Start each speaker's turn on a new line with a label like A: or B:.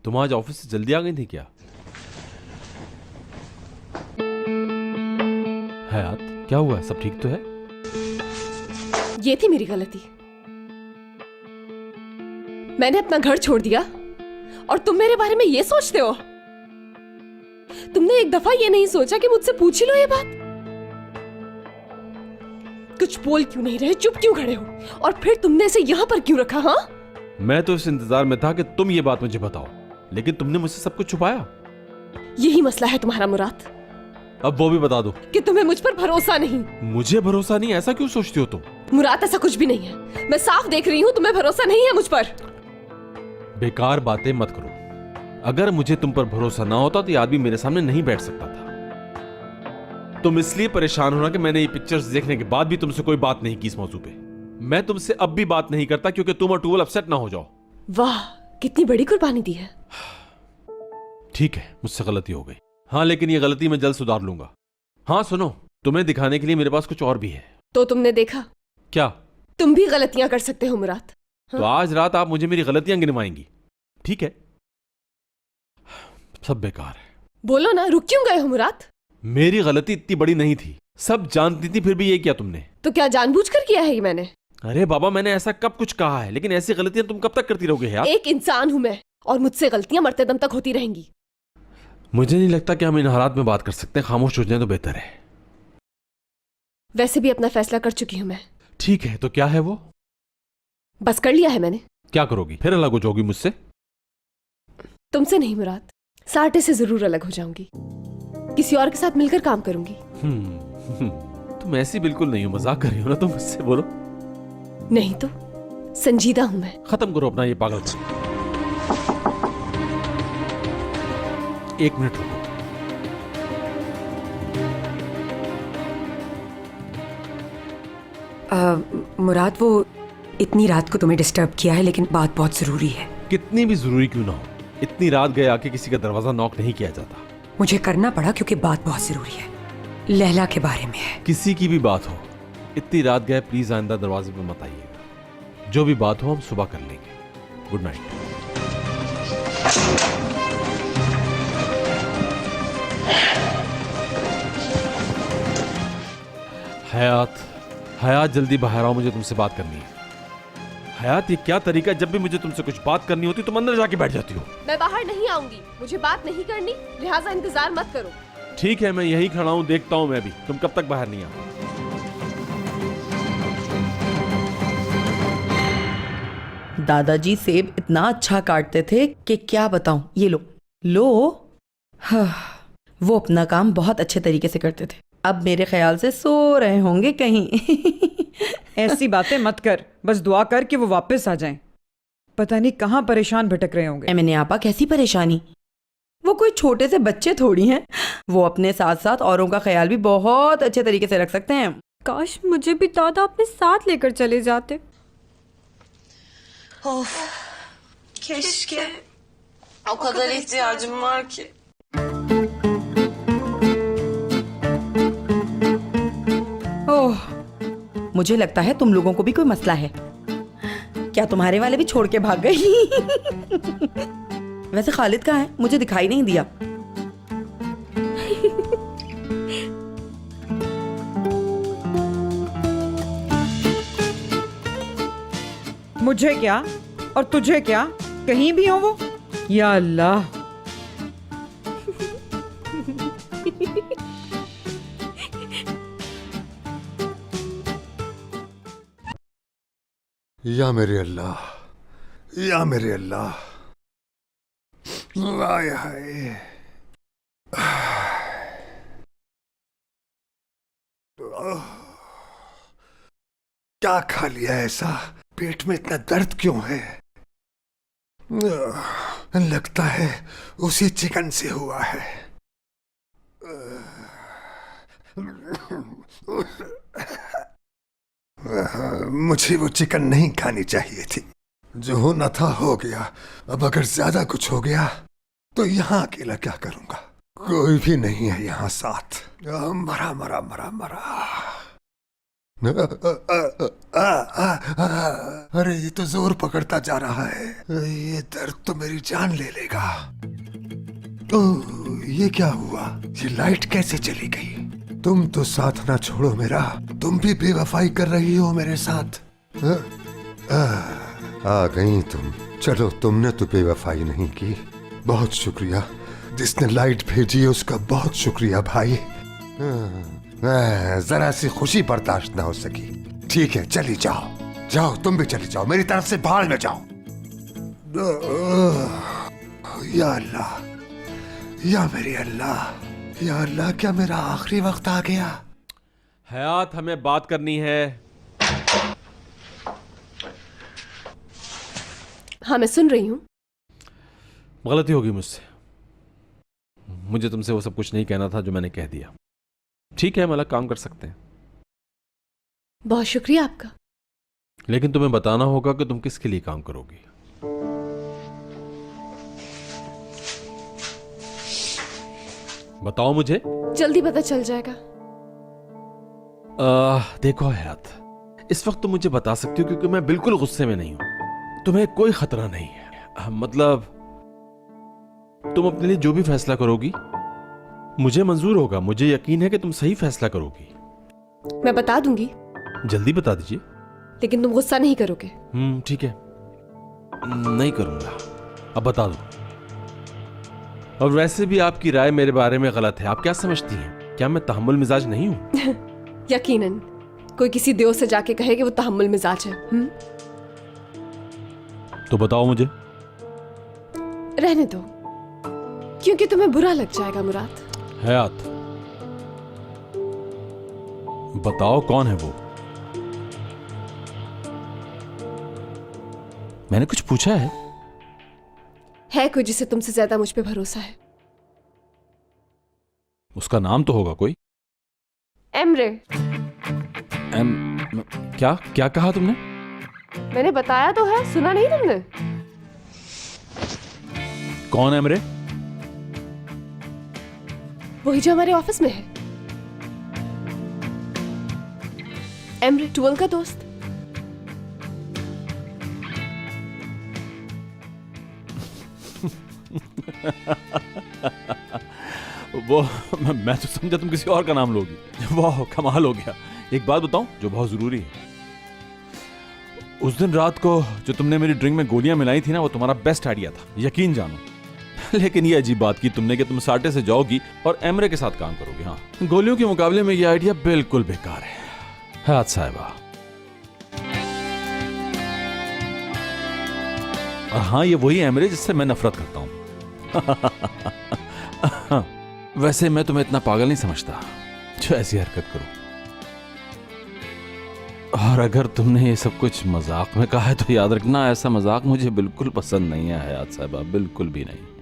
A: तुम आज ऑफिस से जल्दी आ गई थी क्या? हयात, क्या हुआ? सब ठीक तो है?
B: ये थी मेरी गलती। मैंने अपना घर छोड़ दिया और तुम मेरे बारे में ये सोचते हो? तुमने एक दफा ये नहीं सोचा कि मुझसे पूछ ही लो ये बात? कुछ बोल क्यों नहीं रहे, चुप क्यों खड़े हो? और फिर तुमने इसे यहां पर क्यों रखा? हाँ,
A: मैं तो इस इंतजार में था कि तुम ये बात मुझे बताओ, लेकिन तुमने मुझसे सब कुछ छुपाया।
B: यही मसला है तुम्हारा मुराद,
A: अब वो भी बता दो
B: कि तुम्हें मुझ पर भरोसा नहीं।
A: मुझे भरोसा नहीं? ऐसा क्यों सोचती हो तुम?
B: मुराद, ऐसा कुछ भी नहीं है। मैं साफ देख रही हूं तुम्हें भरोसा नहीं है मुझ पर।
A: बेकार बातें मत करो। अगर मुझे तुम पर भरोसा ना होता तो ये आदमी मेरे सामने नहीं बैठ सकता था। तुम इसलिए परेशान हो ना कि मैंने ये पिक्चर्स देखने के बाद भी तुमसे कोई बात नहीं की इस मौजू पे। मैं तुमसे अब भी बात नहीं करता क्योंकि तुम और टूवल अपसेट ना हो जाओ।
B: वाह, कितनी बड़ी कुर्बानी दी है।
A: ठीक है, मुझसे गलती हो गई। हाँ, लेकिन ये गलती मैं जल्द सुधार लूंगा। हाँ सुनो, तुम्हें दिखाने के लिए मेरे पास कुछ और भी है।
B: तो तुमने देखा?
A: क्या?
B: तुम भी गलतियां कर सकते हो मुराद।
A: तो आज रात आप मुझे मेरी गलतियां गिनवाएंगी, ठीक है? सब बेकार है।
B: बोलो ना, रुक क्यों गए हो मुराद?
A: मेरी गलती इतनी बड़ी नहीं थी, सब जानती थी, फिर भी ये किया तुमने।
B: तो क्या जानबूझकर किया है ये मैंने?
A: अरे बाबा, मैंने ऐसा कब कुछ कहा है? लेकिन ऐसी गलतियां तुम कब तक करती रहोगे यार?
B: एक इंसान हूं मैं, और मुझसे गलतियां मरते दम तक होती रहेंगी।
A: मुझे नहीं लगता कि हम इन हालात में बात कर सकते हैं। खामोश हो जाए तो बेहतर है।
B: वैसे भी अपना फैसला कर चुकी हूं मैं।
A: ठीक है, तो क्या है वो?
B: बस कर लिया है मैंने।
A: क्या करोगी? फिर अलग हो जाओगी मुझसे?
B: तुमसे नहीं मुराद, साटे से जरूर अलग हो जाऊंगी। किसी और के साथ मिलकर काम करूंगी।
A: तुम ऐसी बिल्कुल नहीं हो। मजाक कर रही हो ना तुम मुझसे? बोलो।
B: नहीं तो संजीदा हूं मैं।
A: खत्म करो अपना ये पागल। एक मिनट रुको।
C: मुराद, वो इतनी रात को तुम्हें डिस्टर्ब किया है, लेकिन बात बहुत जरूरी है।
A: कितनी भी जरूरी क्यों ना हो, इतनी रात गए आके किसी का दरवाजा नॉक नहीं किया जाता।
C: मुझे करना पड़ा क्योंकि बात बहुत जरूरी है। लैला के बारे में है।
A: किसी की भी बात हो, इतनी रात गए प्लीज आइंदा दरवाजे पे मत आइएगा। जो भी बात हो हम सुबह कर लेंगे। Good night. हयात, हयात जल्दी बाहर आओ, मुझे तुमसे बात करनी है। हयात, ये क्या तरीका है? जब भी मुझे तुमसे कुछ बात करनी होती तुम अंदर जाके बैठ जाती हो।
B: मैं बाहर नहीं आऊंगी, मुझे बात नहीं करनी, लिहाजा इंतजार मत करो।
A: ठीक है, मैं यही खड़ा हूं, देखता हूं मैं भी। तुम कब तक बाहर नहीं आओ?
D: दादाजी सेब इतना अच्छा काटते थे कि क्या बताऊं। ये लो लो। हाँ, वो अपना काम बहुत अच्छे तरीके से करते थे। अब मेरे ख्याल से सो रहे होंगे कहीं।
E: ऐसी बातें मत कर, बस दुआ कर कि वो वापस आ जाएं। पता नहीं कहाँ परेशान भटक रहे होंगे।
D: मैंने आपा, कैसी परेशानी? वो कोई छोटे से बच्चे थोड़ी हैं। वो अपने साथ साथ औरों का ख्याल भी बहुत अच्छे तरीके से रख सकते हैं।
F: काश मुझे भी दादा अपने साथ लेकर चले जाते।
G: Of, keşke. O kadar ihtiyacım var ki.
D: ओह, मुझे लगता है तुम लोगों को भी कोई मसला है। क्या तुम्हारे वाले भी छोड़ के भाग गए? वैसे खालिद कहाँ है? मुझे दिखाई नहीं दिया।
E: मुझे क्या और तुझे क्या, कहीं भी हो वो। या अल्लाह।
H: या मेरे अल्लाह, या मेरे अल्लाह। हाय हाय। क्या खा लिया ऐसा? पेट में इतना दर्द क्यों है? लगता है उसी चिकन से हुआ है। मुझे वो चिकन नहीं खानी चाहिए थी। जो होना था हो गया। अब अगर ज्यादा कुछ हो गया तो यहाँ अकेला क्या करूंगा? कोई भी नहीं है यहाँ साथ। मरा मरा मरा मरा। अरे ये तो जोर पकड़ता जा रहा है, ये दर्द तो मेरी जान ले लेगा। ओह, ये क्या हुआ? ये लाइट कैसे चली गई? तुम तो साथ ना छोड़ो मेरा, तुम भी बेवफाई कर रही हो मेरे साथ। आ गई तुम। चलो, तुमने तो बेवफाई नहीं की। बहुत शुक्रिया, जिसने लाइट भेजी उसका बहुत शुक्रिया भाई। जरा सी खुशी बर्दाश्त ना हो सकी। ठीक है, चली जाओ, जाओ तुम भी चली जाओ, मेरी तरफ से भाड़ में जाओ। या अल्लाह, या मेरी अल्लाह, या अल्लाह, क्या मेरा आखिरी वक्त आ गया?
A: हयात, हमें बात करनी है।
B: हाँ, मैं सुन रही हूँ।
A: गलती होगी मुझसे, मुझे तुमसे वो सब कुछ नहीं कहना था जो मैंने कह दिया। ठीक है, हम अलग काम कर सकते हैं,
B: बहुत शुक्रिया आपका।
A: लेकिन तुम्हें बताना होगा कि तुम किसके लिए काम करोगी। बताओ मुझे।
B: जल्दी पता चल जाएगा।
A: देखो हयात, इस वक्त तुम मुझे बता सकती हो क्योंकि मैं बिल्कुल गुस्से में नहीं हूं। तुम्हें कोई खतरा नहीं है। मतलब तुम अपने लिए जो भी फैसला करोगी मुझे मंजूर होगा। मुझे यकीन है कि तुम सही फैसला करोगी।
B: मैं बता दूंगी,
A: जल्दी बता दीजिए।
B: लेकिन तुम गुस्सा नहीं करोगे।
A: ठीक है, नहीं करूंगा। अब बता दो। और वैसे भी आपकी राय मेरे बारे में गलत है। आप क्या समझती हैं? क्या मैं तहम्मुल मिजाज नहीं हूं?
B: यकीनन कोई किसी देव से जाके कहे कि वो तहम्मुल मिजाज है।
A: तो बताओ मुझे।
B: रहने दो, क्योंकि तुम्हें बुरा लग जाएगा मुराद।
A: हयात, बताओ कौन है वो? मैंने कुछ पूछा है
B: कोई जिसे तुमसे ज्यादा मुझ पे भरोसा है।
A: उसका नाम तो होगा कोई।
B: एमरे।
A: क्या क्या कहा तुमने?
B: मैंने बताया तो है, सुना नहीं तुमने?
A: कौन है एमरे?
B: वही जो हमारे ऑफिस में है। एमरे टूअल का दोस्त।
A: वो मैं तो समझा तुम किसी और का नाम लोगी। वाह, कमाल हो गया। एक बात बताऊं जो बहुत जरूरी है। उस दिन रात को जो तुमने मेरी ड्रिंक में गोलियां मिलाई थी ना, वो तुम्हारा बेस्ट आइडिया था, यकीन जानो। लेकिन ये अजीब बात की तुमने कि तुम साटे से जाओगी और एमरे के साथ काम करोगी। हाँ, गोलियों के मुकाबले में ये आइडिया बिल्कुल बेकार है। हयात साहिबा। और हाँ, ये वही एमरे जिससे मैं नफरत करता हूं। वैसे मैं तुम्हें इतना पागल नहीं समझता जो ऐसी हरकत करो। और अगर तुमने ये सब कुछ मजाक में कहा है तो याद रखना, ऐसा मजाक मुझे बिल्कुल पसंद नहीं है हयात साहिबा, बिल्कुल भी नहीं।